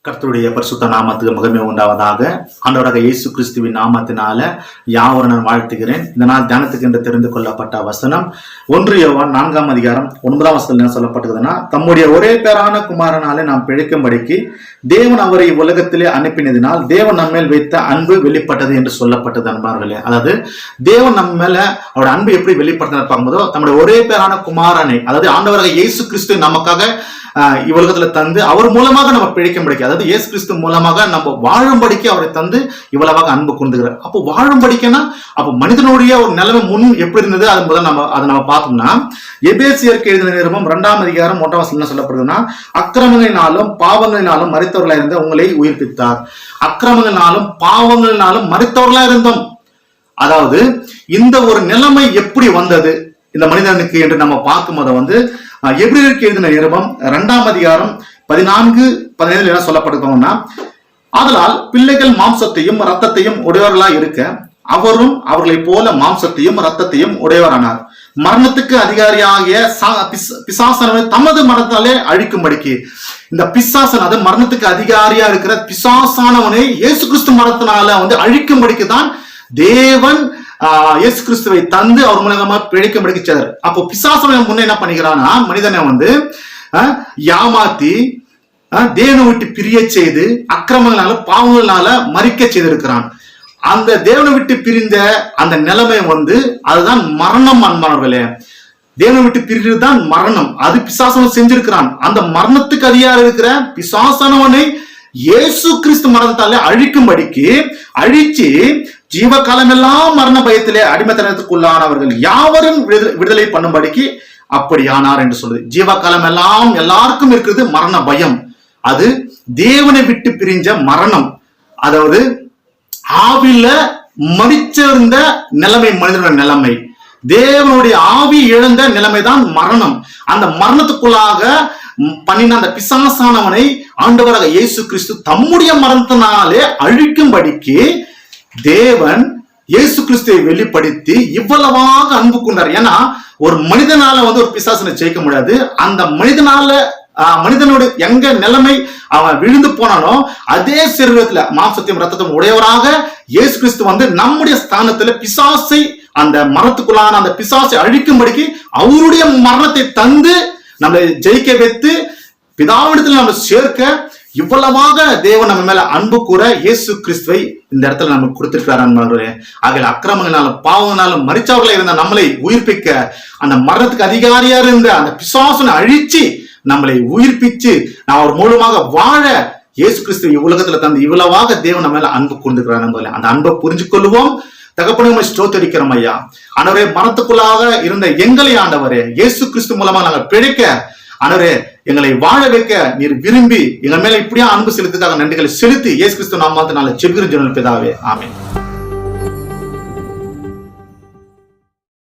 கர்த்தருடைய பரிசுத்த நாமத்துக்கு மகிமை உண்டாவதாக. ஆண்டவராக இயேசு கிறிஸ்துவின் நாமத்தினால யாவரும் நான் வாழ்த்துகிறேன். இந்த நாள் தியானத்துக்கு என்று தெரிந்து கொள்ளப்பட்ட வசனம் 1 யோவான் 4ஆம் அதிகாரம் 9ஆம் வசனத்தில் என்ன சொல்லப்பட்டதுன்னா, தம்முடைய ஒரே பேரான குமாரனாலே நாம் பிழைக்கும்படிக்கு தேவன் அவரை உலகத்திலே அனுப்பினதினால் தேவன் நம்ம மேல் வைத்த அன்பு வெளிப்பட்டது என்று சொல்லப்பட்டது. அன்பார்களே, அதாவது தேவன் நம்ம மேல அவரோட அன்பு எப்படி வெளிப்படுத்தினார் பார்க்கும்போதோ, தம்முடைய ஒரே பேரான குமாரனை, அதாவது ஆண்டவராக இயேசு கிறிஸ்து நமக்காக இவ்வுலகத்துல தந்து அவர் மூலமாக நம்ம பிழைக்கும்படிக்கு, அதாவது இயேசு கிறிஸ்து மூலமாக நம்ம வாழும்படிக்கு அவரை தந்து இவ்வளவாக அன்பு கொண்டுகிறார். அப்போ வாழும்படிக்கன்னா அப்போ மனிதனுடைய ஒரு நிலைமை முன் எப்படி இருந்தது அது முதல் நம்ம பார்த்தோம்னா, எபேசியருக்கு எழுதின நிருபம் 2ஆம் அதிகாரம் 1ஆம் வசனம் என்ன சொல்லப்படுதுன்னா, அக்கிரமங்களினாலும் பாவங்களினாலும் மரித்தவர்களா இருந்த உங்களை உயிர்ப்பித்தார். அக்கிரமங்களினாலும் பாவங்களினாலும் மரித்தவர்களா இருந்தோம். அதாவது இந்த ஒரு நிலைமை எப்படி வந்தது இந்த மனிதனுக்கு என்று நம்ம பார்க்கும்போது எபிரேயருக்கு எழுதின நிருபம் 2ஆம் அதிகாரம் 14-15 என்ன சொல்லப்படுகிறோம்னா, ஆதலால் பிள்ளைகள் மாம்சத்தையும் இரத்தத்தையும் உடையவர்களாய் இருக்க அவரும் அவர்களை போல மாம்சத்தையும் இரத்தத்தையும் உடையவரானார். மரணத்துக்கு அதிகாரியாகிய பிசாசனை தமது மரணத்தாலே அழிக்கும்படிக்கு, இந்த பிசாசன் அது மரணத்துக்கு அதிகாரியா இருக்கிற பிசாசானவனை இயேசு கிறிஸ்து மரணத்தினால அழிக்கும்படிக்கு தான் தேவன் இயேசு கிறிஸ்துவை தந்து அவர் மூலமா பிழைக்கும்படிக்கு செய்தார். அப்போ பிசாசனை முன்ன என்ன பண்ணிக்கிறான்னா, மனிதனை ஏமாத்தி தேவனை விட்டு பிரிய செய்து அக்கிரமங்களால பாவங்களால மறிக்க செய்திருக்கிறான். அந்த தேவனை விட்டு பிரிந்த அந்த நிலைமை அதுதான் மரணம். அன்பானவர்களே, தேவனை விட்டு பிரிதான் மரணம். அது பிசாசனம் செஞ்சிருக்கிறான். அந்த மரணத்துக்கு அதிகாரம் இருக்கிற பிசாசனவனை இயேசு கிறிஸ்து மரணத்தாலே அழிக்கும்படிக்கு அழிச்சு ஜீவகாலம் எல்லாம் மரண பயத்திலே அடிமைத்தனத்துக்குள்ளானவர்கள் யாவரும் விடுதலை பண்ணும்படிக்கு அப்படியானார் என்று சொல்லுது. ஜீவகாலம் எல்லாம் எல்லாருக்கும் இருக்கிறது மரண பயம். அது தேவனை விட்டு பிரிஞ்ச மரணம். அதாவது ஆவில மறிச்சிருந்த நிலைமை, மனிதனுடைய நிலைமை, தேவனுடைய ஆவி இழந்த நிலைமைதான் மரணம். அந்த மரணத்துக்குள்ளாக பண்ணின அந்த பிசாசானவனை ஆண்டவராக இயேசு கிறிஸ்து தம்முடைய மரணத்தினாலே அழிக்கும்படிக்கு தேவன் இயேசு கிறிஸ்துவை வெளிப்படுத்தி இவ்வளவாக அன்பு கொண்டார். ஏன்னா ஒரு மனிதனால ஒரு பிசாசனை ஜெயிக்க முடியாது. அந்த மனிதனோட எங்க நிலைமை அவன் விழுந்து போனானோ அதே சரீரத்துல மாம்சத்தையும் ரத்தத்தையும் உடையவராக இயேசு கிறிஸ்து நம்முடைய ஸ்தானத்துல பிசாசை, அந்த மரணத்துக்குள்ளான அந்த பிசாசை அழிக்கும்படிக்கு அவருடைய மரணத்தை தந்து நம்மளை ஜெயிக்க வைத்து பிதாவிடத்தில் நம்ம சேர்க்க இவ்வளவாக தேவன் நம்ம மேல அன்பு கூற இயேசு கிறிஸ்துவை இந்த இடத்துல நமக்கு கொடுத்திருக்கிறார். ஆகிய அக்கிரமங்களாலும் பாவங்களாலும் மரிச்சவர்களா இருந்த நம்மளை உயிர்ப்பிக்க, அந்த மரணத்துக்கு அதிகாரியா இருந்த அந்த பிசாசனை அழிச்சு நம்மளை உயிர்ப்பிச்சு நான் அவர் மூலமாக வாழ இயேசு கிறிஸ்து உலகத்துல தந்து இவ்வளவாக தேவன் நம்ம மேல அன்பு கொண்டிருக்கிறார். அந்த அன்பை புரிஞ்சு கொள்வோம். தகப்பனே ஸ்தோத்திரிக்கிறோம் ஐயா. ஆண்டவரே, மரணத்துக்குள்ளாக இருந்த எங்களை ஆண்டவரே இயேசு கிறிஸ்து மூலமாக நாங்கள் பிழைக்க ஆண்டவரே எங்களை வாழ வைக்க நீர் விரும்பி எங்கள் மேல இப்படியா அன்பு செலுத்துக்காக நன்றிகளை செலுத்தி இயேசு கிறிஸ்து நாமத்தினால ஜெபிக்கிறோம் பிதாவே, ஆமென்.